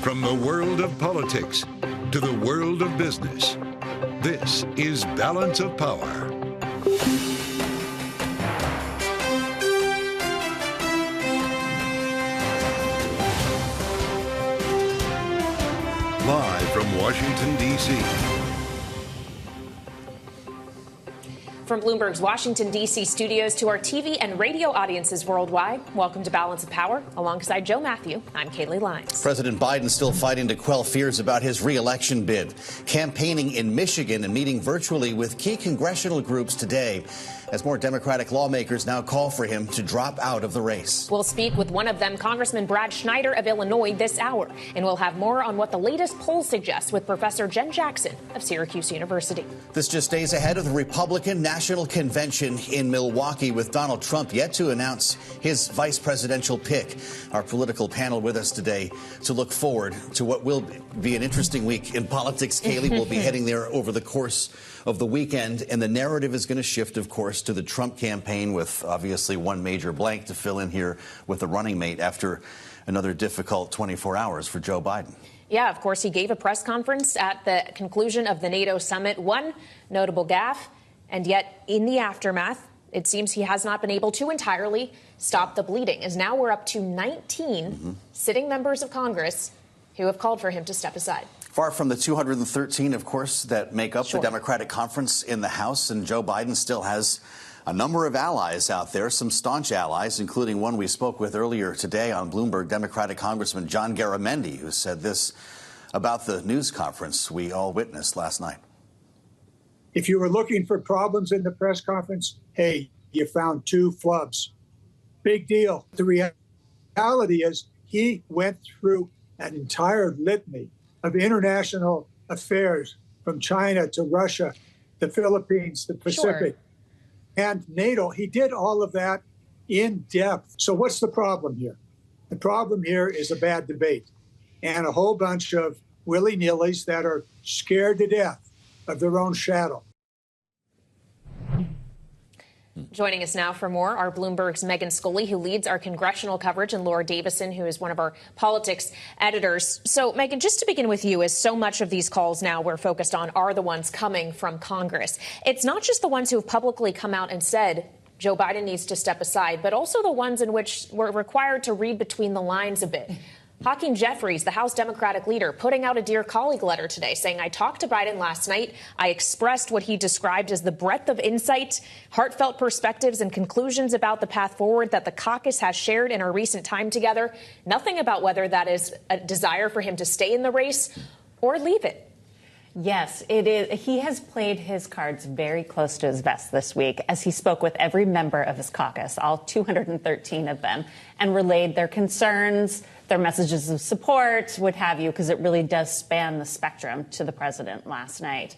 From the world of politics to the world of business, this is Balance of Power. Live from Washington, D.C. From Bloomberg's Washington, D.C. studios to our TV and radio audiences worldwide, welcome to Balance of Power. Alongside Joe Matthew, I'm Kayleigh Lyons. President Biden still fighting to quell fears about his re-election bid, campaigning in Michigan and meeting virtually with key congressional groups today as more Democratic lawmakers now call for him to drop out of the race. We'll speak with one of them, Congressman Brad Schneider of Illinois, this hour. And we'll have more on what the latest poll suggests with Professor Jenn Jackson of Syracuse University. This just days ahead of the Republican National Convention in Milwaukee, with Donald Trump yet to announce his vice presidential pick. Our political panel with us today to look forward to what will be an interesting week in politics. Kayleigh will be heading there over the course of the weekend, and the narrative is going to shift, of course, to the Trump campaign, with obviously one major blank to fill in here with a running mate after another difficult 24 hours for Joe Biden. Yeah, of course, he gave a press conference at the conclusion of the NATO Summit, one notable gaffe, and yet in the aftermath, it seems he has not been able to entirely stop the bleeding, as now we're up to 19 sitting members of Congress who have called for him to step aside. Far from the 213, of course, that make up the Democratic conference in the House. And Joe Biden still has a number of allies out there, some staunch allies, including one we spoke with earlier today on Bloomberg, Democratic Congressman John Garamendi, who said this about the news conference we all witnessed last night. If you were looking for problems in the press conference, hey, you found two flubs. Big deal. The reality is he went through an entire litany of international affairs, from China to Russia, the Philippines, the Pacific, and NATO. He did all of that in depth. So what's the problem here? The problem here is a bad debate and a whole bunch of willy-nillys that are scared to death of their own shadow. Joining us now for more are Bloomberg's Megan Scully, who leads our congressional coverage, and Laura Davison, who is one of our politics editors. So, Megan, just to begin with you, as so much of these calls now we're focused on are the ones coming from Congress. It's not just the ones who have publicly come out and said Joe Biden needs to step aside, but also the ones in which we're required to read between the lines a bit. Hakeem Jeffries, the House Democratic leader, putting out a Dear Colleague letter today saying, I talked to Biden last night. I expressed what he described as the breadth of insight, heartfelt perspectives and conclusions about the path forward that the caucus has shared in our recent time together. Nothing about whether that is a desire for him to stay in the race or leave it. Yes, it is. He has played his cards very close to his vest this week as he spoke with every member of his caucus, all 213 of them, and relayed their concerns, their messages of support, what have you, because it really does span the spectrum to the president last night.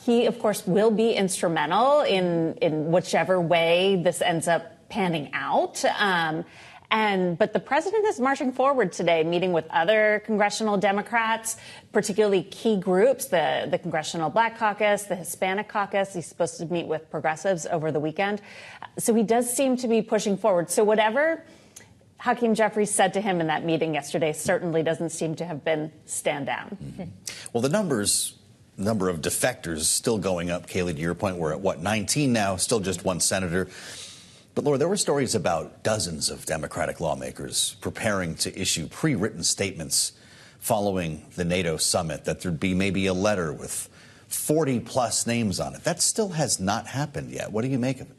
He, of course, will be instrumental in whichever way this ends up panning out. But the president is marching forward today, meeting with other congressional Democrats, particularly key groups, the Congressional Black Caucus, the Hispanic Caucus. He's supposed to meet with progressives over the weekend. So he does seem to be pushing forward. So whatever Hakeem Jeffries said to him in that meeting yesterday certainly doesn't seem to have been stand down. Well, the number of defectors still going up. Kayleigh, to your point, we're at, 19 now, still just one senator. But, Laura, there were stories about dozens of Democratic lawmakers preparing to issue pre-written statements following the NATO summit, that there'd be maybe a letter with 40-plus names on it. That still has not happened yet. What do you make of it?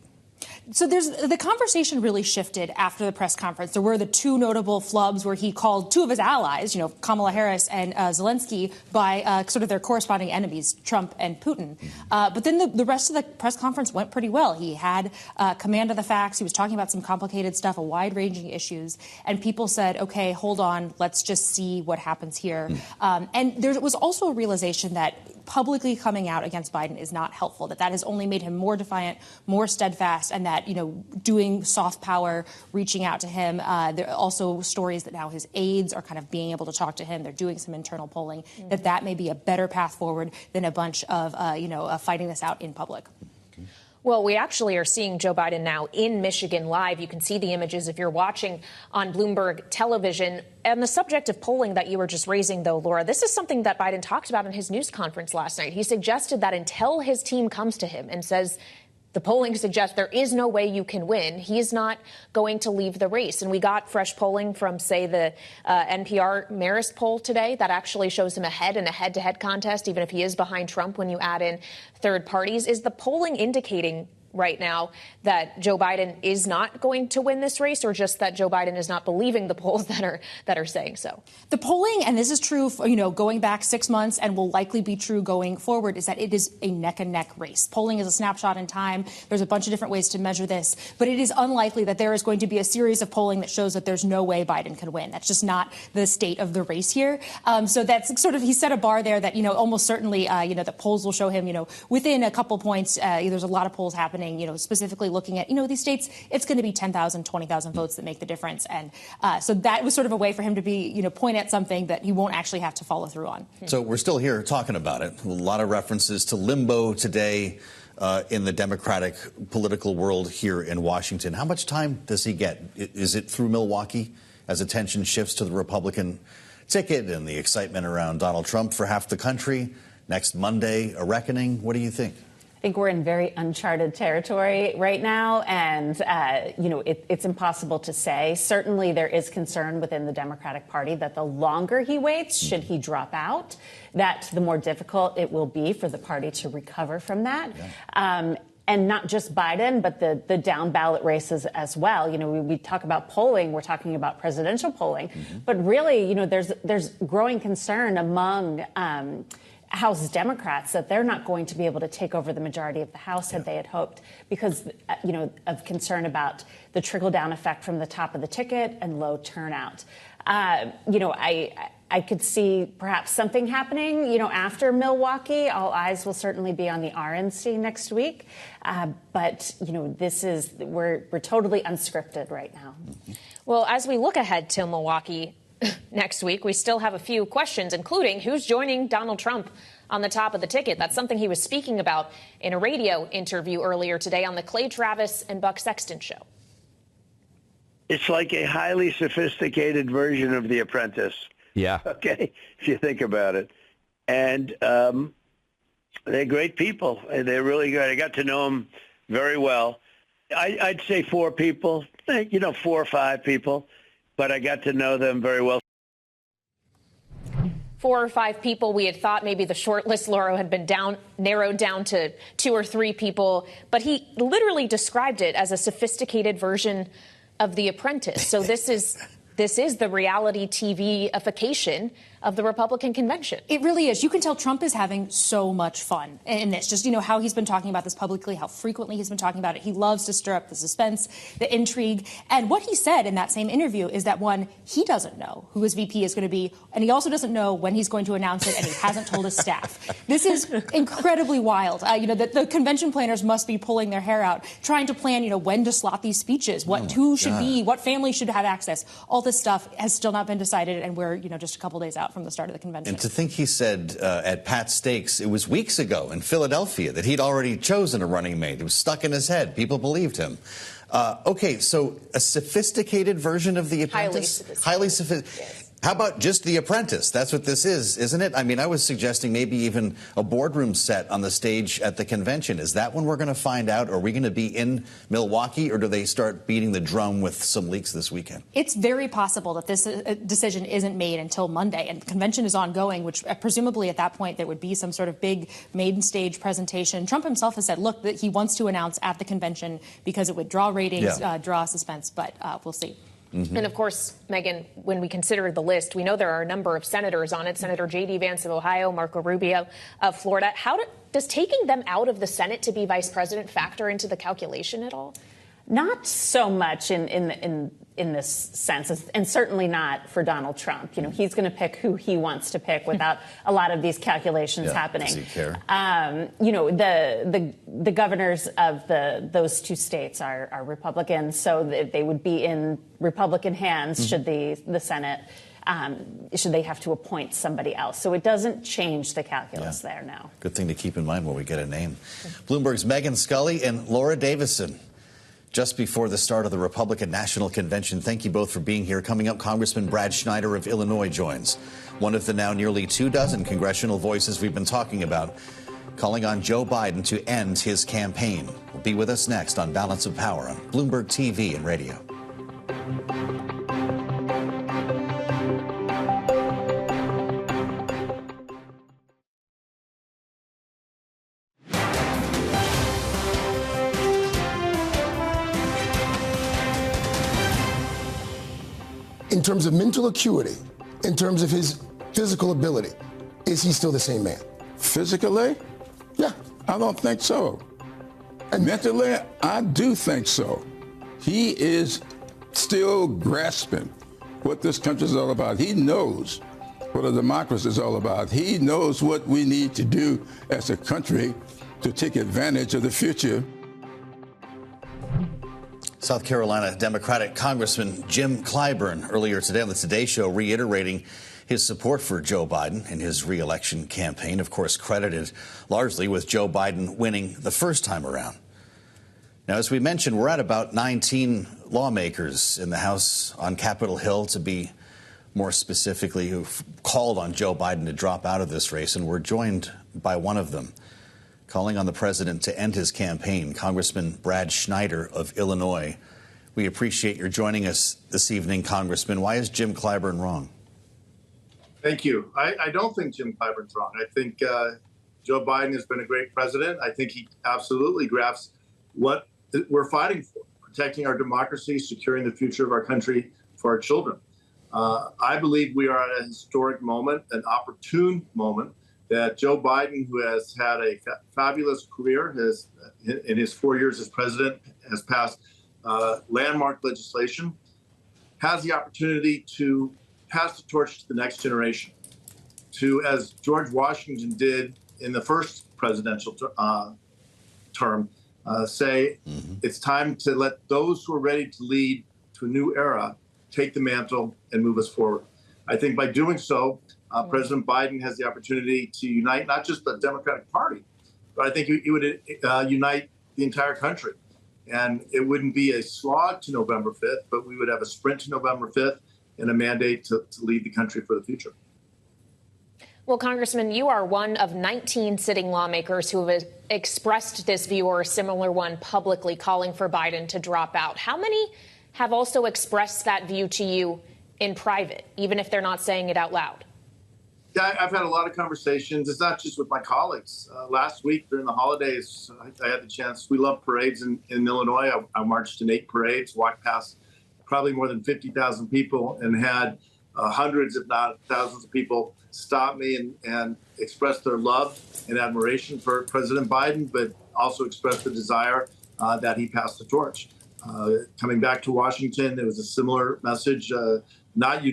So the conversation really shifted after the press conference. There were the two notable flubs where he called two of his allies, Kamala Harris and Zelensky, by sort of their corresponding enemies, Trump and Putin. But then the rest of the press conference went pretty well. He had command of the facts. He was talking about some complicated stuff, a wide-ranging issues. And people said, OK, hold on, let's just see what happens here. And there was also a realization that publicly coming out against Biden is not helpful, that has only made him more defiant, more steadfast, and that, doing soft power, reaching out to him. There are also stories that now his aides are kind of being able to talk to him. They're doing some internal polling, that may be a better path forward than a bunch of, fighting this out in public. Well, we actually are seeing Joe Biden now in Michigan live. You can see the images if you're watching on Bloomberg television. And the subject of polling that you were just raising, though, Laura, this is something that Biden talked about in his news conference last night. He suggested that until his team comes to him and says, the polling suggests there is no way you can win, he's not going to leave the race. And we got fresh polling from, say, the NPR Marist poll today that actually shows him ahead in a head-to-head contest, even if he is behind Trump when you add in third parties. Is the polling indicating right now that Joe Biden is not going to win this race, or just that Joe Biden is not believing the polls that are saying so? The polling, and this is true, going back 6 months and will likely be true going forward, is that it is a neck-and-neck race. Polling is a snapshot in time. There's a bunch of different ways to measure this, but it is unlikely that there is going to be a series of polling that shows that there's no way Biden can win. That's just not the state of the race here. So that's sort of, he set a bar there that, almost certainly, the polls will show him, within a couple points. There's a lot of polls happening, specifically looking at, these states, it's going to be 10,000, 20,000 votes that make the difference. And so that was sort of a way for him to be, point at something that he won't actually have to follow through on. So we're still here talking about it. A lot of references to limbo today in the Democratic political world here in Washington. How much time does he get? Is it through Milwaukee as attention shifts to the Republican ticket and the excitement around Donald Trump for half the country? Next Monday, a reckoning? What do you think? I think we're in very uncharted territory right now, and, it's impossible to say. Certainly there is concern within the Democratic Party that the longer he waits, should he drop out, that the more difficult it will be for the party to recover from that. Yeah. And not just Biden, but the down ballot races as well. We talk about polling, we're talking about presidential polling, but really, there's growing concern among House Democrats that they're not going to be able to take over the majority of the House had they had hoped because, of concern about the trickle-down effect from the top of the ticket and low turnout. I could see perhaps something happening, after Milwaukee. All eyes will certainly be on the RNC next week. But, we're totally unscripted right now. Well, as we look ahead to Milwaukee next week, we still have a few questions, including who's joining Donald Trump on the top of the ticket. That's something he was speaking about in a radio interview earlier today on the Clay Travis and Buck Sexton show. It's like a highly sophisticated version of The Apprentice. Yeah. Okay, if you think about it. And they're great people. They're really good. I got to know them very well. I'd say 4 people, 4 or 5 people. But I got to know them very well. 4 or 5 people. We had thought maybe the short list, Laura, had been narrowed down to 2 or 3 people. But he literally described it as a sophisticated version of The Apprentice. So this is the reality TV-ification of the Republican convention. It really is. You can tell Trump is having so much fun in this. Just, how he's been talking about this publicly, how frequently he's been talking about it. He loves to stir up the suspense, the intrigue. And what he said in that same interview is that, one, he doesn't know who his VP is going to be, and he also doesn't know when he's going to announce it, and he hasn't told his staff. This is incredibly wild. The convention planners must be pulling their hair out, trying to plan, when to slot these speeches, who should be, what family should have access. All this stuff has still not been decided, and we're, just a couple days out from the start of the convention. And to think he said at Pat Stakes, it was weeks ago in Philadelphia, that he'd already chosen a running mate. It was stuck in his head. People believed him. Okay, so a sophisticated version of The Apprentice? Highly sophisticated. Yes. How about just The Apprentice? That's what this is, isn't it? I mean, I was suggesting maybe even a boardroom set on the stage at the convention. Is that when we're going to find out? Are we going to be in Milwaukee, or do they start beating the drum with some leaks this weekend? It's very possible that this decision isn't made until Monday, and the convention is ongoing, which presumably at that point there would be some sort of big maiden stage presentation. Trump himself has said, look, that he wants to announce at the convention because it would draw ratings, draw suspense, but we'll see. Mm-hmm. And of course, Megyn, when we consider the list, we know there are a number of senators on it. Senator J.D. Vance of Ohio, Marco Rubio of Florida. Does taking them out of the Senate to be vice president factor into the calculation at all? Not so much in in this sense, and certainly not for Donald Trump. You know, he's going to pick who he wants to pick without a lot of these calculations happening. Does he care? You know, the governors of those two states are Republicans, so they would be in Republican hands should the Senate. Should they have to appoint somebody else? So it doesn't change the calculus there now. Good thing to keep in mind when we get a name. Bloomberg's Megan Scully and Laura Davison. Just before the start of the Republican National Convention, thank you both for being here. Coming up, Congressman Brad Schneider of Illinois joins. One of the now nearly 24 congressional voices we've been talking about, calling on Joe Biden to end his campaign. Will be with us next on Balance of Power on Bloomberg TV and radio. In terms of mental acuity, in terms of his physical ability, is he still the same man? Physically? Yeah. I don't think so. And mentally, I do think so. He is still grasping what this country is all about. He knows what a democracy is all about. He knows what we need to do as a country to take advantage of the future. South Carolina Democratic Congressman Jim Clyburn earlier today on the Today Show reiterating his support for Joe Biden in his re-election campaign, of course credited largely with Joe Biden winning the first time around. Now, as we mentioned, we're at about 19 lawmakers in the House on Capitol Hill, to be more specifically, who've called on Joe Biden to drop out of this race, and we're joined by one of them, calling on the president to end his campaign, Congressman Brad Schneider of Illinois. We appreciate your joining us this evening, Congressman. Why is Jim Clyburn wrong? Thank you. I don't think Jim Clyburn's wrong. I think Joe Biden has been a great president. I think he absolutely grasps what we're fighting for, protecting our democracy, securing the future of our country for our children. I believe we are at a historic moment, an opportune moment, that Joe Biden, who has had a fabulous career, in his 4 years as president, has passed landmark legislation, has the opportunity to pass the torch to the next generation, to, as George Washington did in the first presidential term, say it's time to let those who are ready to lead to a new era take the mantle and move us forward. I think by doing so, President Biden has the opportunity to unite not just the Democratic Party, but I think he would unite the entire country. And it wouldn't be a slog to November 5th, but we would have a sprint to November 5th and a mandate to lead the country for the future. Well, Congressman, you are one of 19 sitting lawmakers who have expressed this view or a similar one publicly, calling for Biden to drop out. How many have also expressed that view to you in private, even if they're not saying it out loud? Yeah, I've had a lot of conversations. It's not just with my colleagues. Last week during the holidays, I had the chance. We love parades in Illinois. I marched in 8 parades, walked past probably more than 50,000 people, and had hundreds, if not thousands of people stop me and express their love and admiration for President Biden, but also express the desire that he pass the torch. Coming back to Washington, there was a similar message, not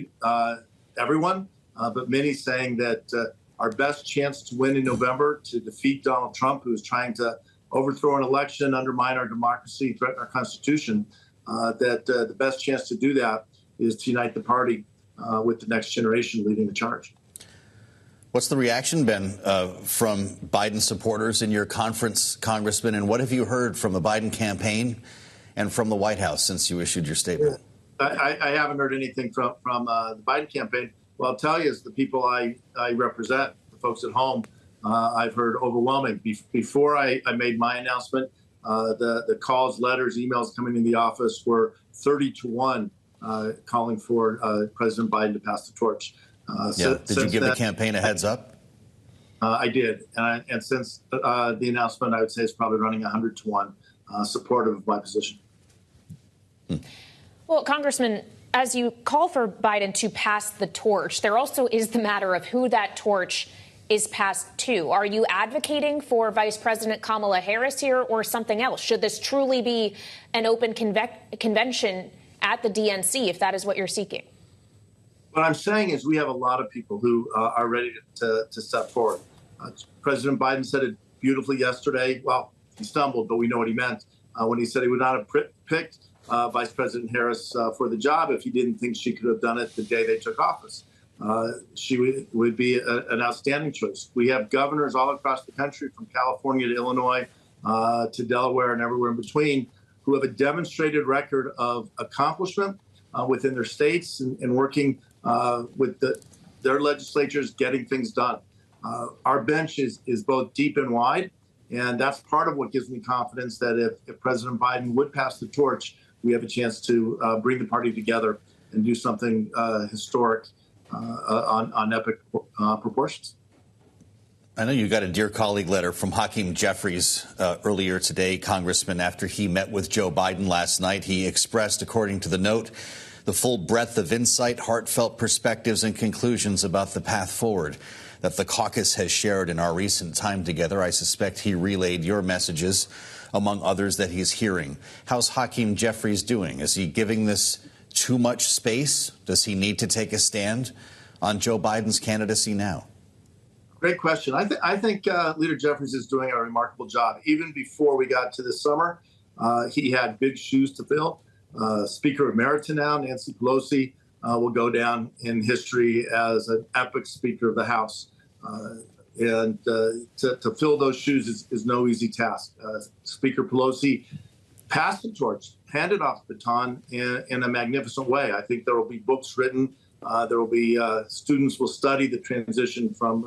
everyone, but many saying that our best chance to win in November, to defeat Donald Trump, who is trying to overthrow an election, undermine our democracy, threaten our Constitution, that the best chance to do that is to unite the party with the next generation leading the charge. What's the reaction been from Biden supporters in your conference, Congressman, and what have you heard from the Biden campaign and from the White House since you issued your statement? I haven't heard anything from the Biden campaign. What I'll tell you is the people I represent, the folks at home, I've heard overwhelming. Before I made my announcement, the calls, letters, emails coming in the office were 30-1 calling for President Biden to pass the torch. Did you give the campaign a heads up? I did. And since the announcement, I would say it's probably running 100-1 supportive of my position. Well, Congressman, as you call for Biden to pass the torch, there also is the matter of who that torch is passed to. Are you advocating for Vice President Kamala Harris here or something else? Should this truly be an open convention at the DNC if that is what you're seeking? What I'm saying is we have a lot of people who are ready to step forward. President Biden said it beautifully yesterday. Well, he stumbled, but we know what he meant when he said he would not have picked Vice President Harris for the job if he didn't think she could have done it the day they took office. She would be an outstanding choice. We have governors all across the country, from California to Illinois to Delaware and everywhere in between, who have a demonstrated record of accomplishment within their states and working with their legislatures, getting things done. Our bench is both deep and wide, and that's part of what gives me confidence that if President Biden would pass the torch, we have a chance to bring the party together and do something historic on epic proportions. I know you got a Dear Colleague letter from Hakeem Jeffries earlier today, Congressman, after he met with Joe Biden last night. He expressed, according to the note, the full breadth of insight, heartfelt perspectives and conclusions about the path forward that the caucus has shared in our recent time together. I suspect he relayed your messages, among others, that he's hearing. How's Hakeem Jeffries doing? Is he giving this too much space? Does he need to take a stand on Joe Biden's candidacy now? Great question. I think Leader Jeffries is doing a remarkable job. Even before we got to this summer, he had big shoes to fill. Speaker Emerita now, Nancy Pelosi, will go down in history as an epic Speaker of the House. And to fill those shoes is no easy task. Speaker Pelosi passed the torch, handed off the baton in a magnificent way. I think there will be books written. There will be students will study the transition from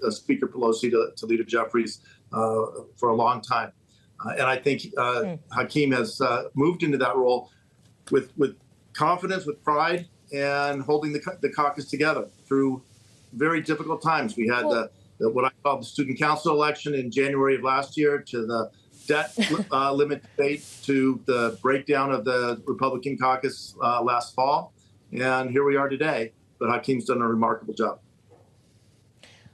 Speaker Pelosi to Leader Jeffries for a long time. And I think Hakeem has moved into that role with confidence, with pride, and holding the caucus together through very difficult times. We had what I call the student council election in January of last year, to the debt limit debate, to the breakdown of the Republican caucus last fall. And here we are today. But Hakeem's done a remarkable job.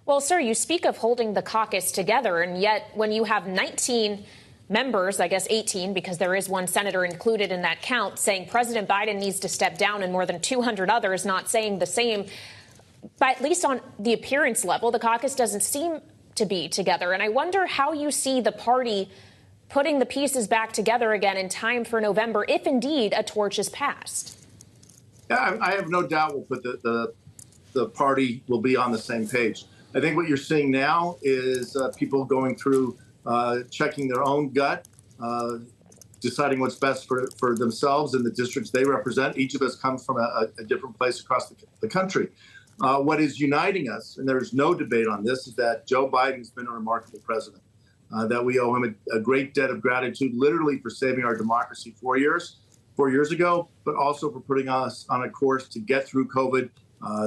Well, sir, you speak of holding the caucus together, and yet when you have 19 members, I guess 18, because there is one senator included in that count, saying President Biden needs to step down, and more than 200 others not saying the same, but at least on the appearance level, the caucus doesn't seem to be together. And I wonder how you see the party putting the pieces back together again in time for November, if indeed a torch is passed. Yeah, I have no doubt we'll put the party will be on the same page. I think what you're seeing now is people going through, checking their own gut, deciding what's best for themselves and the districts they represent. Each of us comes from a different place across the country. What is uniting us, and there's no debate on this, is that Joe Biden's been a remarkable president, that we owe him a great debt of gratitude, literally for saving our democracy 4 years ago, but also for putting us on a course to get through COVID,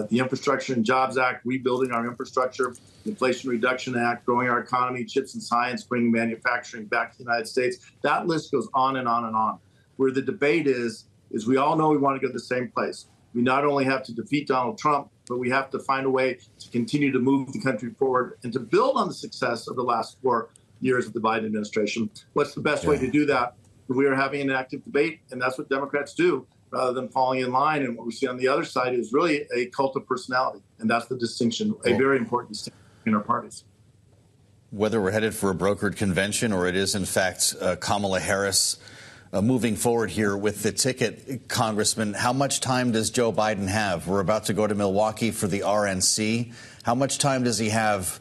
the Infrastructure and Jobs Act, rebuilding our infrastructure, the Inflation Reduction Act, growing our economy, chips and science, bringing manufacturing back to the United States. That list goes on and on and on. Where the debate is we all know we want to go to the same place. We not only have to defeat Donald Trump, but we have to find a way to continue to move the country forward and to build on the success of the last 4 years of the Biden administration. What's the best way to do that? We are having an active debate, and that's what Democrats do, rather than falling in line. And what we see on the other side is really a cult of personality, and that's the distinction, a very important distinction in our parties. Whether we're headed for a brokered convention or it is, in fact, Kamala Harris moving forward here with the ticket, Congressman, how much time does Joe Biden have? We're about to go to Milwaukee for the RNC. How much time does he have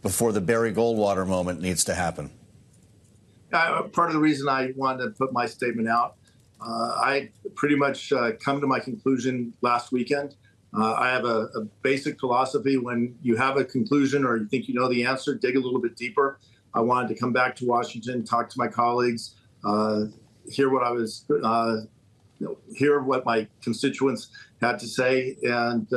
before the Barry Goldwater moment needs to happen? Part of the reason I wanted to put my statement out, I pretty much come to my conclusion last weekend. I have a basic philosophy. When you have a conclusion or you think you know the answer, dig a little bit deeper. I wanted to come back to Washington, talk to my colleagues, hear what my constituents had to say, and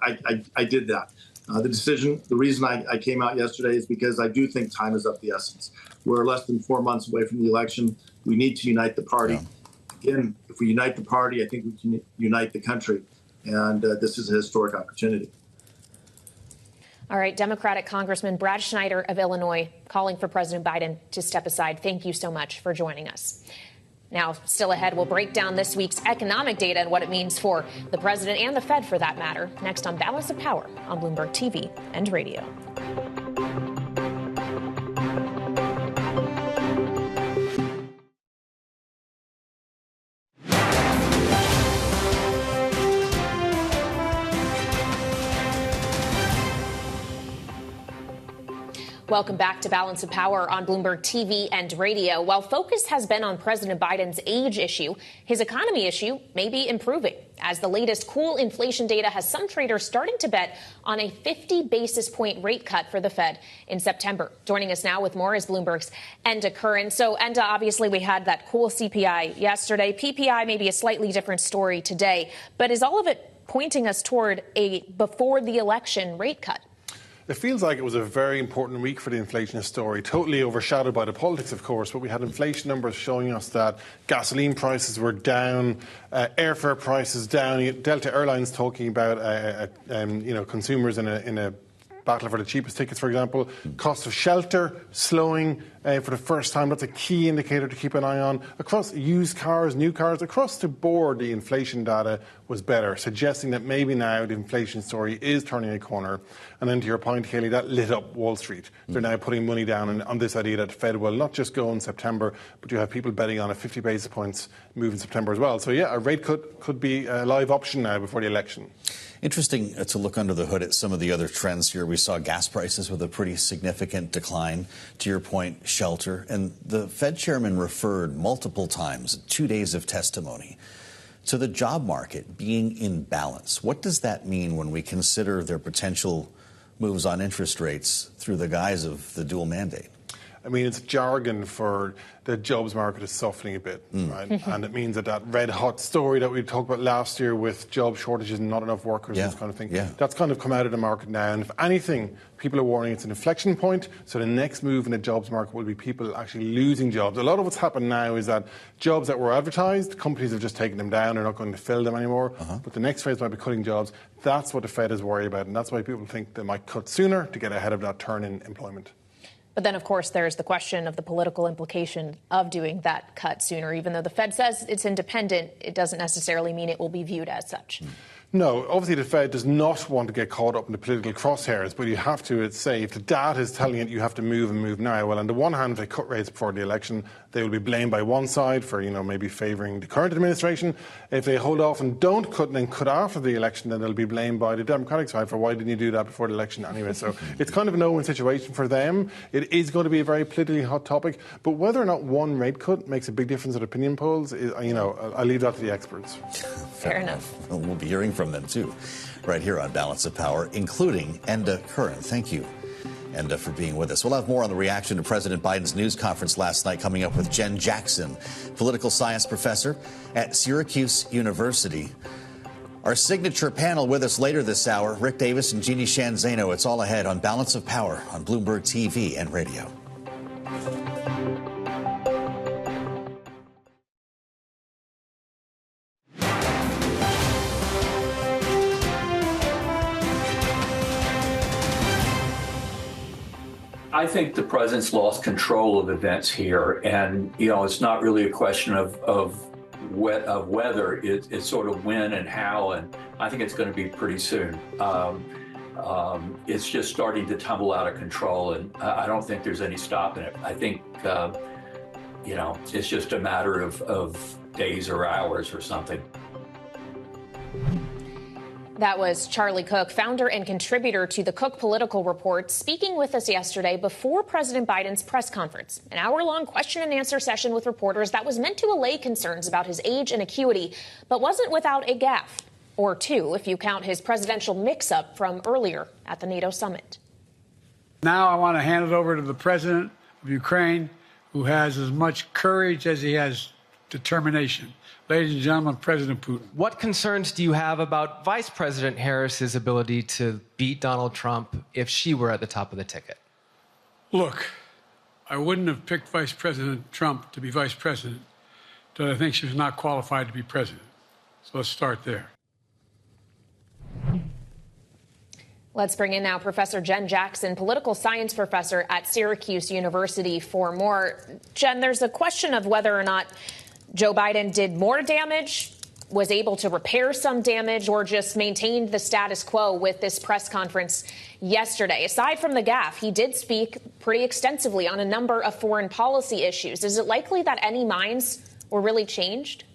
I did that. The reason I came out yesterday is because I do think time is of the essence. We're less than 4 months away from the election. We need to unite the party. Yeah. Again, if we unite the party, I think we can unite the country. And this is a historic opportunity. All right, Democratic Congressman Brad Schneider of Illinois calling for President Biden to step aside. Thank you so much for joining us. Now, still ahead, we'll break down this week's economic data and what it means for the president and the Fed, for that matter, next on Balance of Power on Bloomberg TV and radio. Welcome back to Balance of Power on Bloomberg TV and radio. While focus has been on President Biden's age issue, his economy issue may be improving, as the latest cool inflation data has some traders starting to bet on a 50 basis point rate cut for the Fed in September. Joining us now with more is Bloomberg's Enda Curran. So, Enda, obviously we had that cool CPI yesterday. PPI may be a slightly different story today, but is all of it pointing us toward a before the election rate cut? It feels like it was a very important week for the inflation story, totally overshadowed by the politics, of course, but we had inflation numbers showing us that gasoline prices were down, airfare prices down, Delta Airlines talking about consumers in a battle for the cheapest tickets, for example. Cost of shelter slowing for the first time. That's a key indicator to keep an eye on. Across used cars, new cars, across the board, the inflation data was better, suggesting that maybe now the inflation story is turning a corner. And then to your point, Haley, that lit up Wall Street. They're now putting money down on this idea that the Fed will not just go in September, but you have people betting on a 50 basis points move in September as well. So, yeah, a rate cut could be a live option now before the election. Interesting to look under the hood at some of the other trends here. We saw gas prices with a pretty significant decline. To your point, shelter. And the Fed chairman referred multiple times, 2 days of testimony, to the job market being in balance. What does that mean when we consider their potential moves on interest rates through the guise of the dual mandate? I mean, it's jargon for the jobs market is softening a bit, right? And it means that red hot story that we talked about last year with job shortages and not enough workers, this kind of thing, that's kind of come out of the market now. And if anything, people are warning it's an inflection point. So the next move in the jobs market will be people actually losing jobs. A lot of what's happened now is that jobs that were advertised, companies have just taken them down. They're not going to fill them anymore. But the next phase might be cutting jobs. That's what the Fed is worried about. And that's why people think they might cut sooner to get ahead of that turn in employment. But then, of course, there's the question of the political implication of doing that cut sooner. Even though the Fed says it's independent, it doesn't necessarily mean it will be viewed as such. No, obviously the Fed does not want to get caught up in the political crosshairs, but you have to say if the data is telling it you have to move and move now, well, on the one hand, if they cut rates before the election, they will be blamed by one side for, maybe favouring the current administration. If they hold off and don't cut and then cut after the election, then they'll be blamed by the Democratic side for why didn't you do that before the election anyway. So it's kind of a no-win situation for them. It is going to be a very politically hot topic, but whether or not one rate cut makes a big difference at opinion polls, I'll leave that to the experts. Fair enough. We'll be hearing from them, too, right here on Balance of Power, including Enda Curran. Thank you, Enda, for being with us. We'll have more on the reaction to President Biden's news conference last night coming up with Jenn Jackson, political science professor at Syracuse University. Our signature panel with us later this hour, Rick Davis and Jeanne Zaino. It's all ahead on Balance of Power on Bloomberg TV and radio. I think the president's lost control of events here, and it's not really a question of whether, it's sort of when and how, and I think it's going to be pretty soon. It's just starting to tumble out of control, and I don't think there's any stopping it. I think it's just a matter of days or hours or something. That was Charlie Cook, founder and contributor to the Cook Political Report, speaking with us yesterday before President Biden's press conference. An hour-long question and answer session with reporters that was meant to allay concerns about his age and acuity, but wasn't without a gaffe, or two, if you count his presidential mix-up from earlier at the NATO Summit. Now I want to hand it over to the president of Ukraine, who has as much courage as he has determination. Ladies and gentlemen, President Putin. What concerns do you have about Vice President Harris's ability to beat Donald Trump if she were at the top of the ticket? Look, I wouldn't have picked Vice President Trump to be vice president, but I think she was not qualified to be president. So let's start there. Let's bring in now Professor Jenn Jackson, political science professor at Syracuse University, for more. Jen, there's a question of whether or not Joe Biden did more damage, was able to repair some damage, or just maintained the status quo with this press conference yesterday. Aside from the gaffe, he did speak pretty extensively on a number of foreign policy issues. Is it likely that any minds were really changed?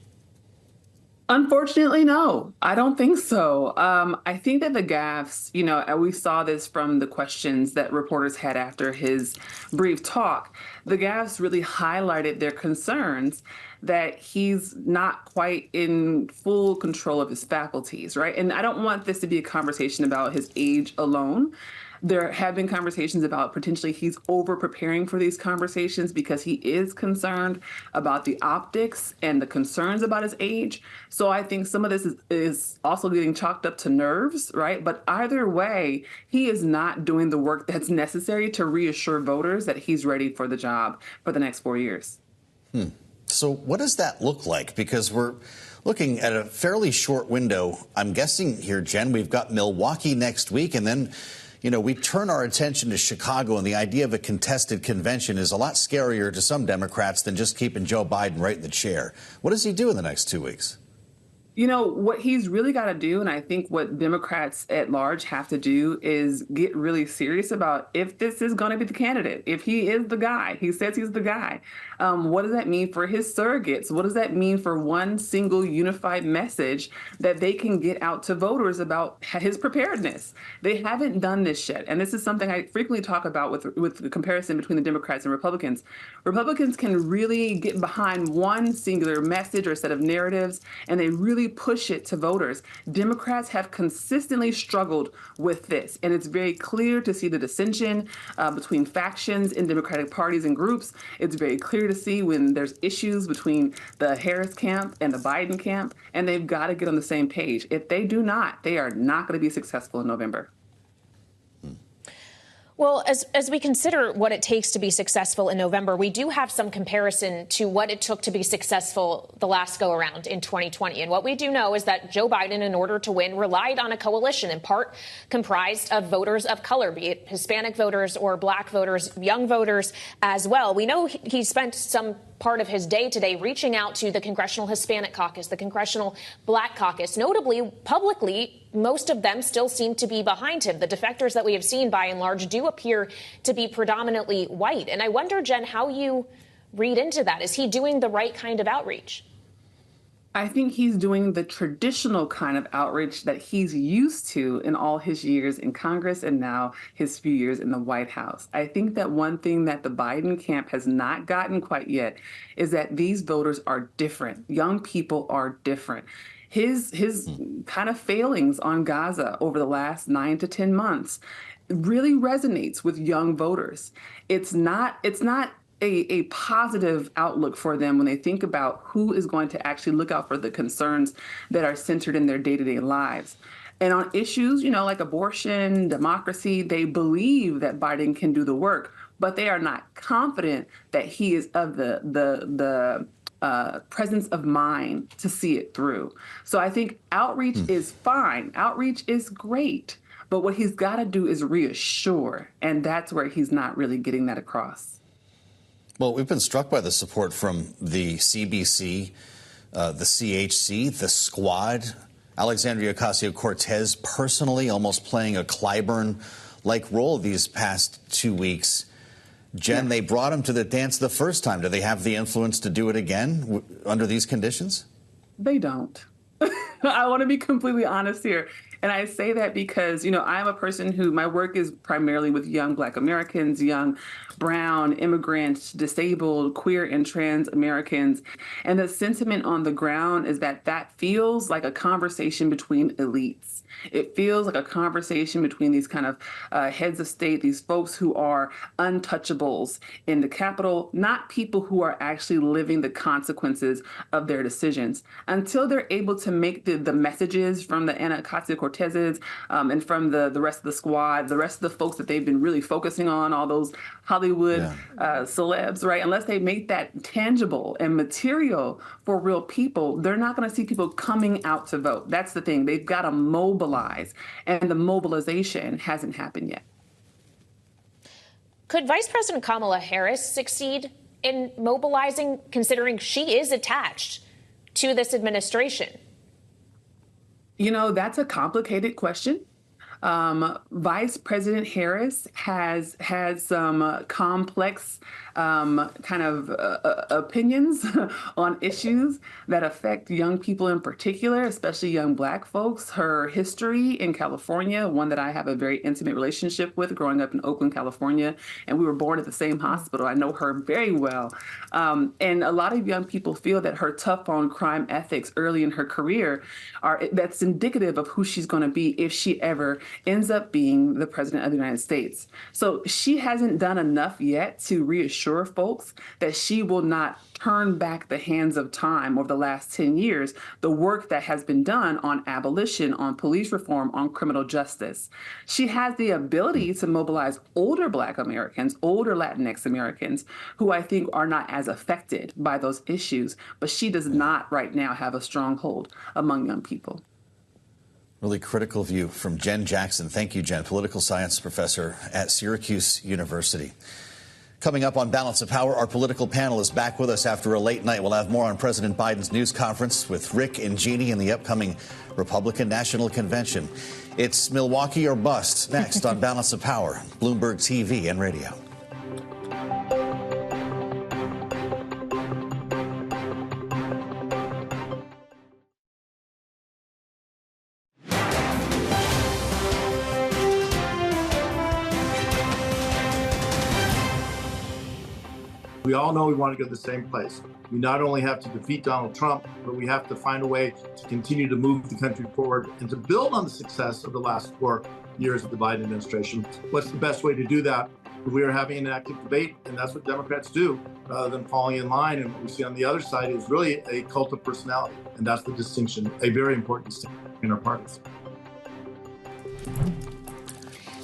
Unfortunately, no, I don't think so. I think that the gaffes, we saw this from the questions that reporters had after his brief talk. The gaffes really highlighted their concerns that he's not quite in full control of his faculties, right? And I don't want this to be a conversation about his age alone. There have been conversations about potentially he's over preparing for these conversations because he is concerned about the optics and the concerns about his age. So I think some of this is also getting chalked up to nerves, right? But either way, he is not doing the work that's necessary to reassure voters that he's ready for the job for the next 4 years. So what does that look like? Because we're looking at a fairly short window. I'm guessing here, Jen, we've got Milwaukee next week, and then we turn our attention to Chicago, and the idea of a contested convention is a lot scarier to some Democrats than just keeping Joe Biden right in the chair. What does he do in the next 2 weeks? What he's really got to do, and I think what Democrats at large have to do, is get really serious about if this is going to be the candidate, if he is the guy, he says he's the guy. What does that mean for his surrogates? What does that mean for one single unified message that they can get out to voters about his preparedness? They haven't done this yet. And this is something I frequently talk about with the comparison between the Democrats and Republicans. Republicans can really get behind one singular message or set of narratives, and they really push it to voters. Democrats have consistently struggled with this, and it's very clear to see the dissension between factions in Democratic parties and groups. It's very clear to see when there's issues between the Harris camp and the Biden camp, and they've got to get on the same page. If they do not, they are not going to be successful in November. Well, as we consider what it takes to be successful in November, we do have some comparison to what it took to be successful the last go around in 2020. And what we do know is that Joe Biden, in order to win, relied on a coalition in part comprised of voters of color, be it Hispanic voters or black voters, young voters as well. We know he spent some part of his day today reaching out to the Congressional Hispanic Caucus, the Congressional Black Caucus. Notably, publicly, most of them still seem to be behind him. The defectors that we have seen, by and large, do appear to be predominantly white. And I wonder, Jen, how you read into that. Is he doing the right kind of outreach? I think he's doing the traditional kind of outreach that he's used to in all his years in Congress and now his few years in the White House. I think that one thing that the Biden camp has not gotten quite yet is that these voters are different. Young people are different. His kind of failings on Gaza over the last 9 to 10 months really resonates with young voters. It's not a positive outlook for them when they think about who is going to actually look out for the concerns that are centered in their day-to-day lives. And on issues, like abortion, democracy, they believe that Biden can do the work, but they are not confident that he is of the presence of mind to see it through. So I think outreach is fine. Outreach is great. But what he's got to do is reassure. And that's where he's not really getting that across. Well, we've been struck by the support from the CBC, the CHC, the Squad, Alexandria Ocasio-Cortez personally almost playing a Clyburn-like role these past 2 weeks. Jen, they brought him to the dance the first time. Do they have the influence to do it again under these conditions? They don't. I want to be completely honest here. And I say that because, I'm a person who my work is primarily with young Black Americans, young brown immigrants, disabled, queer and trans Americans. And the sentiment on the ground is that feels like a conversation between elites. It feels like a conversation between these kind of heads of state, these folks who are untouchables in the Capitol, not people who are actually living the consequences of their decisions. Until they're able to make the messages from the Enda Ocasio-Cortezes and from the rest of the Squad, the rest of the folks that they've been really focusing on, all those Hollywood celebs, right? Unless they make that tangible and material for real people, they're not going to see people coming out to vote. That's the thing. They've got to mobilize, and the mobilization hasn't happened yet. Could Vice President Kamala Harris succeed in mobilizing, considering she is attached to this administration? You know, that's a complicated question. Vice President Harris has had some complex kind of opinions on issues that affect young people in particular, especially young Black folks. Her history in California, one that I have a very intimate relationship with, growing up in Oakland, California, and we were born at the same hospital. I know her very well. And a lot of young people feel that her tough on crime ethics early in her career that's indicative of who she's going to be if she ever ends up being the president of the United States. So she hasn't done enough yet to reassure folks that she will not turn back the hands of time over the last 10 years, the work that has been done on abolition, on police reform, on criminal justice. She has the ability to mobilize older Black Americans, older Latinx Americans, who I think are not as affected by those issues, but she does not right now have a stronghold among young people. Really critical view from Jenn Jackson. Thank you, Jenn, political science professor at Syracuse University. Coming up on Balance of Power, our political panel is back with us after a late night. We'll have more on President Biden's news conference with Rick and Jeanne in the upcoming Republican National Convention. It's Milwaukee or bust next on Balance of Power, Bloomberg TV and radio. We all know we want to go to the same place. We not only have to defeat Donald Trump, but we have to find a way to continue to move the country forward and to build on the success of the last 4 years of the Biden administration. What's the best way to do that? We are having an active debate, and that's what Democrats do, rather than falling in line. And what we see on the other side is really a cult of personality, and that's the distinction, a very important distinction in our parties.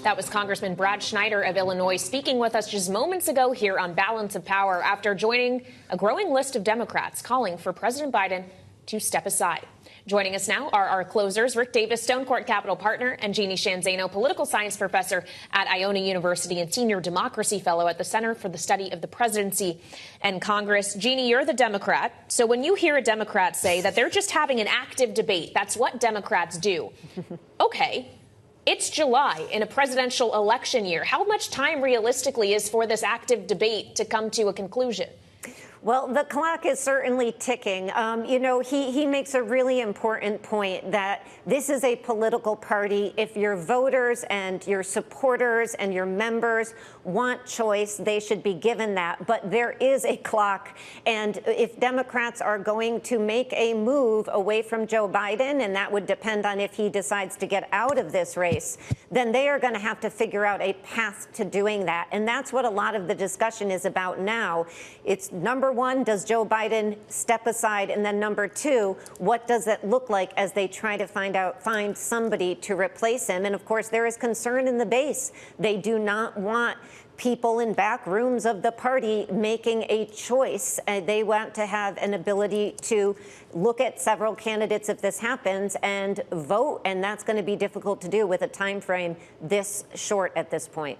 That was Congressman Brad Schneider of Illinois speaking with us just moments ago here on Balance of Power after joining a growing list of Democrats calling for President Biden to step aside. Joining us now are our closers, Rick Davis, Stonecourt Capital Partner, and Jeanne Zaino, Political Science Professor at Iona University and Senior Democracy Fellow at the Center for the Study of the Presidency and Congress. Jeanne, you're the Democrat. So when you hear a Democrat say that they're just having an active debate, that's what Democrats do. Okay. It's July in a presidential election year. How much time realistically is for this active debate to come to a conclusion? Well, the clock is certainly ticking. You know, he makes a really important point that this is a political party. If your voters and your supporters and your members want choice, they should be given that. But there is a clock. And if Democrats are going to make a move away from Joe Biden, and that would depend on if he decides to get out of this race, then they are going to have to figure out a path to doing that. And that's what a lot of the discussion is about now. It's number one, does Joe Biden step aside? And then number two, what does it look like as they try to find somebody to replace him? And of course, there is concern in the base. They do not want people in back rooms of the party making a choice. They want to have an ability to look at several candidates if this happens and vote. And that's going to be difficult to do with a time frame this short at this point.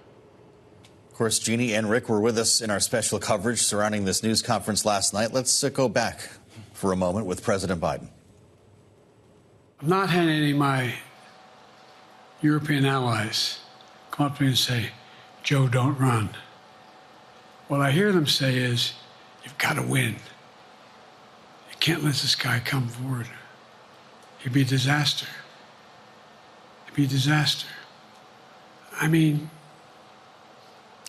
Of course, Jeanne and Rick were with us in our special coverage surrounding this news conference last night. Let's go back for a moment with President Biden. I'm not having any of my European allies come up to me and say, Joe, don't run. What I hear them say is, you've got to win. You can't let this guy come forward. He'd be a disaster. He'd be a disaster. I mean,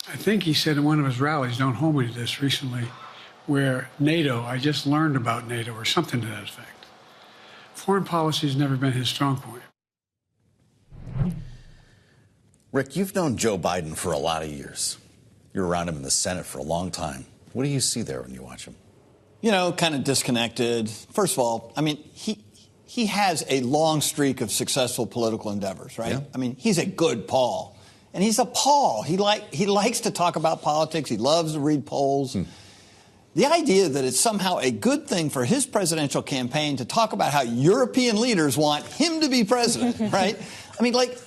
I think he said in one of his rallies, don't hold me to this, recently, where NATO, I just learned about NATO or something to that effect. Foreign policy has never been his strong point. Rick, you've known Joe Biden for a lot of years. You're around him in the Senate for a long time. What do you see there when you watch him? You know, kind of disconnected. First of all, I mean, he has a long streak of successful political endeavors, right? Yeah. I mean, he's a good Paul. And he's a Paul. He likes to talk about politics. He loves to read polls. The idea that it's somehow a good thing for his presidential campaign to talk about how European leaders want him to be president, right? I mean, like,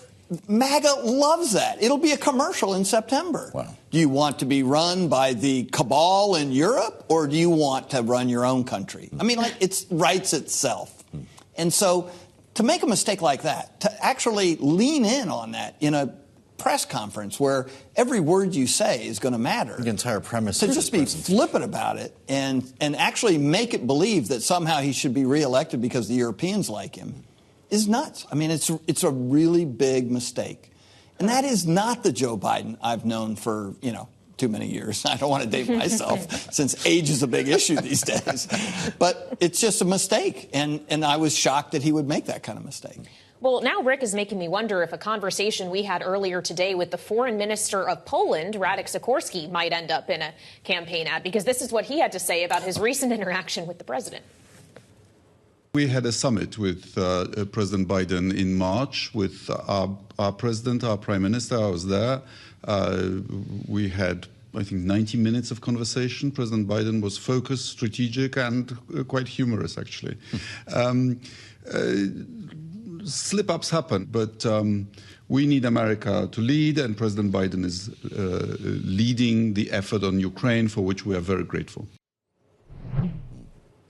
MAGA loves that. It'll be a commercial in September. Wow. Do you want to be run by the cabal in Europe, or do you want to run your own country? I mean, like, it writes itself. And so to make a mistake like that, to actually lean in on that in a press conference where every word you say is going to matter. The entire premise. To just be flippant about it and actually make it believe that somehow he should be reelected because the Europeans like him is nuts. I mean, it's a really big mistake. And that is not the Joe Biden I've known for, too many years. I don't want to date myself since age is a big issue these days. But it's just a mistake. And I was shocked that he would make that kind of mistake. Well, now Rick is making me wonder if a conversation we had earlier today with the foreign minister of Poland, Radek Sikorski, might end up in a campaign ad, because this is what he had to say about his recent interaction with the president. We had a summit with President Biden in March with our president, our prime minister. I was there. We had, I think, 90 minutes of conversation. President Biden was focused, strategic, and quite humorous, actually. Slip-ups happen, but we need America to lead, and President Biden is leading the effort on Ukraine, for which we are very grateful.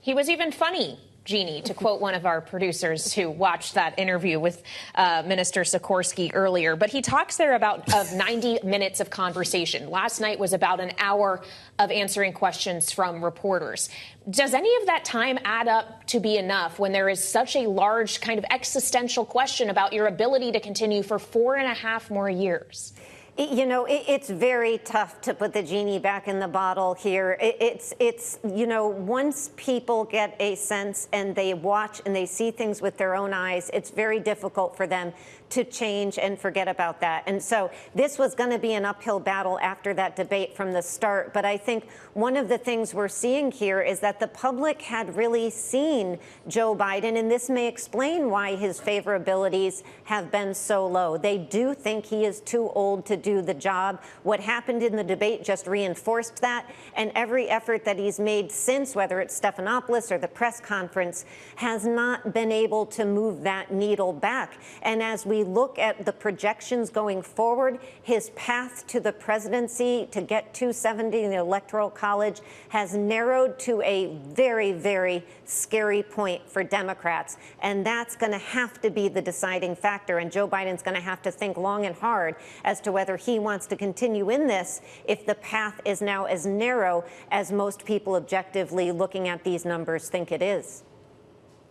He was even funny, Jeanne, to quote one of our producers who watched that interview with Minister Sikorski earlier. But he talks there about 90 minutes of conversation. Last night was about an hour of answering questions from reporters. Does any of that time add up to be enough when there is such a large kind of existential question about your ability to continue for 4.5 more years? It's very tough to put the genie back in the bottle here. It's once people get a sense and they watch and they see things with their own eyes, it's very difficult for them to change and forget about that. And so this was going to be an uphill battle after that debate from the start. But I think one of the things we're seeing here is that the public had really seen Joe Biden, and this may explain why his favorabilities have been so low. They do think he is too old to do the job. What happened in the debate just reinforced that, and every effort that he's made since, whether it's Stephanopoulos or the press conference, has not been able to move that needle back. And as we look at the projections going forward, his path to the presidency to get 270 in the Electoral College has narrowed to a very, very scary point for Democrats. And that's going to have to be the deciding factor. And Joe Biden's going to have to think long and hard as to whether he wants to continue in this if the path is now as narrow as most people objectively looking at these numbers think it is.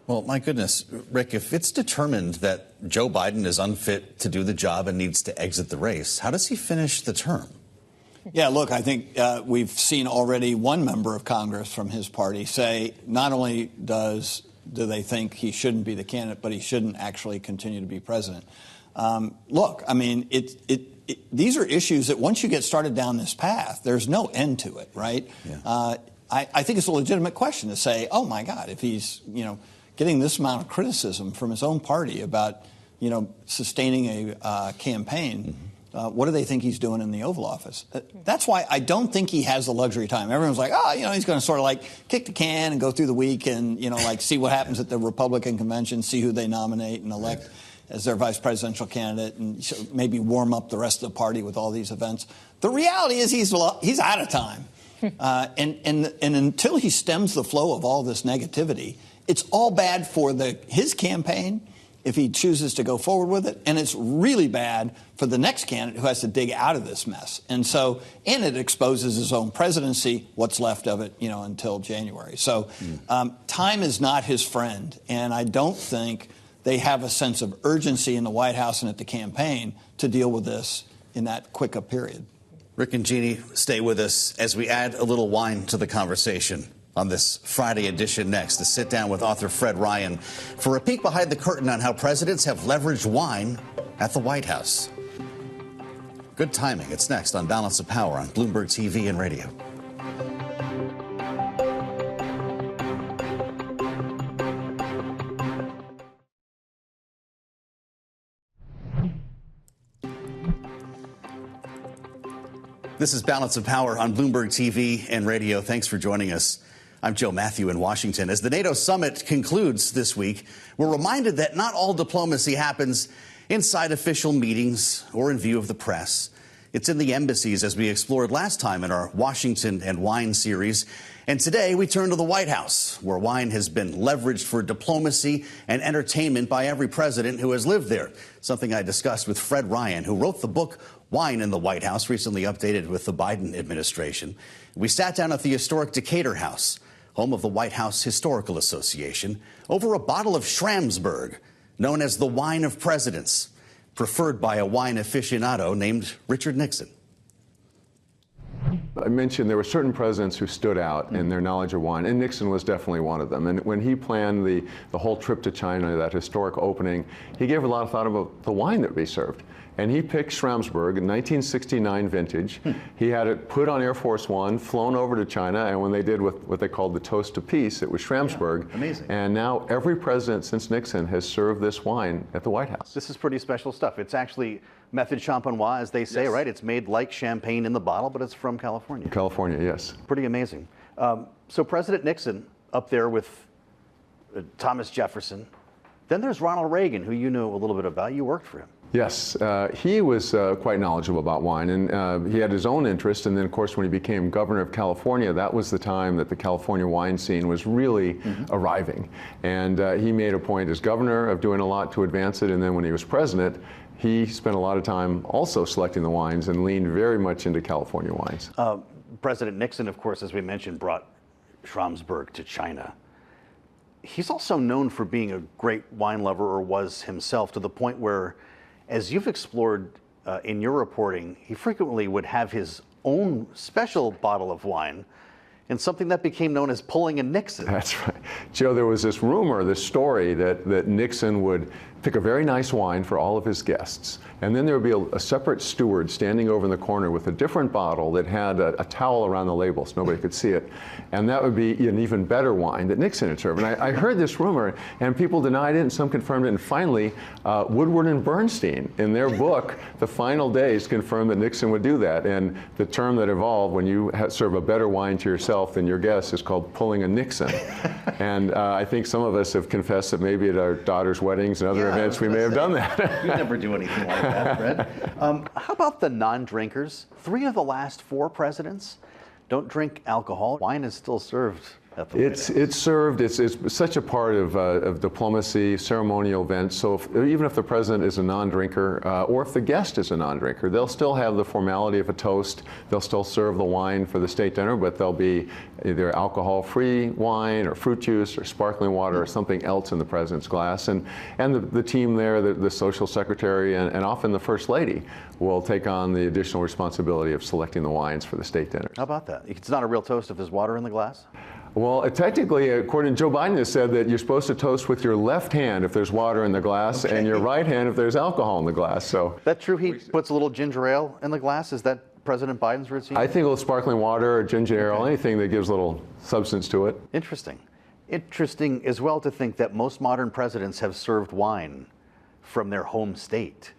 Well, my goodness, Rick, if it's determined that Joe Biden is unfit to do the job and needs to exit the race, how does he finish the term? Yeah, look, I think we've seen already one member of Congress from his party say not only do they think he shouldn't be the candidate, but he shouldn't actually continue to be president. Look, I mean, these are issues that once you get started down this path, there's no end to it, right? Yeah. I think it's a legitimate question to say, oh, my God, if he's, getting this amount of criticism from his own party about, sustaining a campaign, what do they think he's doing in the Oval Office? That's why I don't think he has the luxury time. Everyone's like, he's going to sort of kick the can and go through the week and, see what happens at the Republican convention, see who they nominate and elect as their vice presidential candidate, and maybe warm up the rest of the party with all these events. The reality is he's out of time. And until he stems the flow of all this negativity, it's all bad for his campaign if he chooses to go forward with it, and it's really bad for the next candidate who has to dig out of this mess. And it exposes his own presidency, what's left of it, until January. So time is not his friend, and I don't think they have a sense of urgency in the White House and at the campaign to deal with this in that quick a period. Rick and Jeanne, stay with us as we add a little wine to the conversation. On this Friday edition next, to sit down with author Fred Ryan for a peek behind the curtain on how presidents have leveraged wine at the White House. Good timing. It's next on Balance of Power on Bloomberg TV and radio. This is Balance of Power on Bloomberg TV and radio. Thanks for joining us. I'm Joe Matthew in Washington. As the NATO Summit concludes this week, we're reminded that not all diplomacy happens inside official meetings or in view of the press. It's in the embassies, as we explored last time in our Washington and Wine series. And today we turn to the White House, where wine has been leveraged for diplomacy and entertainment by every president who has lived there. Something I discussed with Fred Ryan, who wrote the book Wine in the White House, recently updated with the Biden administration. We sat down at the historic Decatur House, home of the White House Historical Association, over a bottle of Schramsberg, known as the wine of presidents, preferred by a wine aficionado named Richard Nixon. I mentioned there were certain presidents who stood out in their knowledge of wine, and Nixon was definitely one of them. And when he planned the whole trip to China, that historic opening, he gave a lot of thought about the wine that would be served. And he picked Schramsberg, a 1969 vintage. He had it put on Air Force One, flown over to China, and when they did what they called the Toast to Peace, it was Schramsberg. Yeah, amazing. And now every president since Nixon has served this wine at the White House. This is pretty special stuff. It's actually method champenois, as they say, yes. Right? It's made like champagne in the bottle, but it's from California. California, yes. Pretty amazing. So President Nixon up there with Thomas Jefferson. Then there's Ronald Reagan, who you know a little bit about. You worked for him. Yes, he was quite knowledgeable about wine, and he had his own interest. And then, of course, when he became governor of California, that was the time that the California wine scene was really arriving. And he made a point as governor of doing a lot to advance it. And then when he was president, he spent a lot of time also selecting the wines and leaned very much into California wines. President Nixon, of course, as we mentioned, brought Schramsberg to China. He's also known for being a great wine lover, or was himself, to the point where, as you've explored in your reporting, he frequently would have his own special bottle of wine, and something that became known as pulling a Nixon. That's right. Joe, there was this rumor, this story that Nixon would pick a very nice wine for all of his guests, and then there would be a separate steward standing over in the corner with a different bottle that had a towel around the label so nobody could see it, and that would be an even better wine that Nixon had served. And I heard this rumor, and people denied it, and some confirmed it, and finally, Woodward and Bernstein, in their book, The Final Days, confirmed that Nixon would do that, and the term that evolved when you serve a better wine to yourself than your guests is called pulling a Nixon. And I think some of us have confessed that maybe at our daughter's weddings and other events we may have done that. You never do anything like that, Fred. How about the non-drinkers? 3 of the last 4 presidents don't drink alcohol. Wine is still served at the White House. It's served. It's such a part of diplomacy, ceremonial events. So even if the president is a non-drinker, or if the guest is a non-drinker, they'll still have the formality of a toast. They'll still serve the wine for the state dinner, but there'll be either alcohol-free wine or fruit juice or sparkling water or something else in the president's glass. And the team there, the social secretary and often the first lady, will take on the additional responsibility of selecting the wines for the state dinner. How about that? It's not a real toast if there's water in the glass? Well, technically, according to Joe Biden, has said that you're supposed to toast with your left hand if there's water in the glass, and your right hand if there's alcohol in the glass. So that true? He puts a little ginger ale in the glass? Is that President Biden's routine? I think a little sparkling water or ginger ale, anything that gives a little substance to it. Interesting. Interesting as well to think that most modern presidents have served wine from their home state.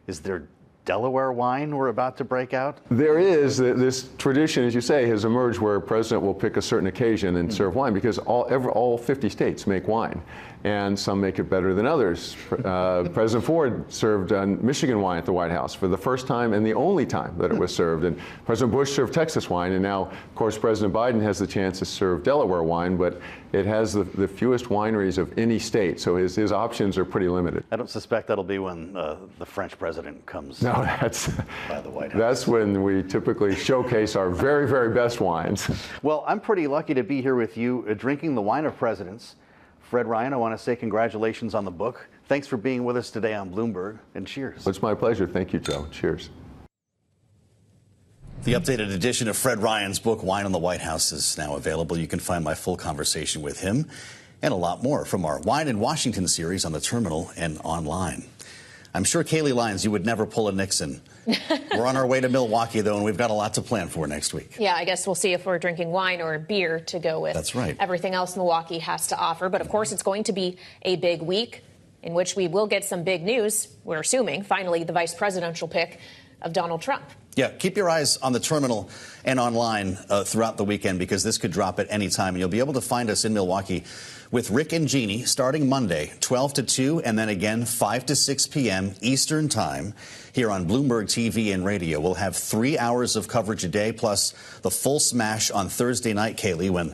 Is there Delaware wine we're about to break out? There is. This tradition, as you say, has emerged where a president will pick a certain occasion and serve wine, because all 50 states make wine, and some make it better than others. President Ford served Michigan wine at the White House for the first time and the only time that it was served. And President Bush served Texas wine, and now, of course, President Biden has the chance to serve Delaware wine, but it has the fewest wineries of any state, so his options are pretty limited. I don't suspect that'll be when the French president comes by the White House. That's when we typically showcase our very, very best wines. Well, I'm pretty lucky to be here with you drinking the wine of presidents. Fred Ryan, I want to say congratulations on the book. Thanks for being with us today on Bloomberg, and cheers. It's my pleasure. Thank you, Joe. Cheers. The updated edition of Fred Ryan's book, Wine in the White House, is now available. You can find my full conversation with him and a lot more from our Wine in Washington series on the terminal and online. I'm sure, Kaylee Lyons, you would never pull a Nixon. We're on our way to Milwaukee, though, and we've got a lot to plan for next week. Yeah, I guess we'll see if we're drinking wine or beer to go with. That's right. Everything else Milwaukee has to offer. But, of course, it's going to be a big week in which we will get some big news, we're assuming, finally, the vice presidential pick of Donald Trump. Yeah, keep your eyes on the terminal and online throughout the weekend, because this could drop at any time. And you'll be able to find us in Milwaukee with Rick and Jeanne starting Monday, 12 to 2, and then again 5 to 6 p.m. Eastern Time here on Bloomberg TV and radio. We'll have 3 hours of coverage a day, plus the full smash on Thursday night, Kaylee, when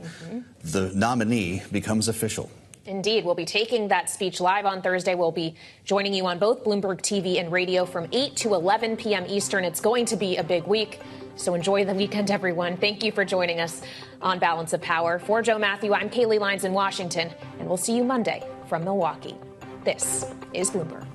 the nominee becomes official. Indeed. We'll be taking that speech live on Thursday. We'll be joining you on both Bloomberg TV and radio from 8 to 11 p.m. Eastern. It's going to be a big week, so enjoy the weekend, everyone. Thank you for joining us on Balance of Power. For Joe Matthew, I'm Kaylee Lyons in Washington, and we'll see you Monday from Milwaukee. This is Bloomberg.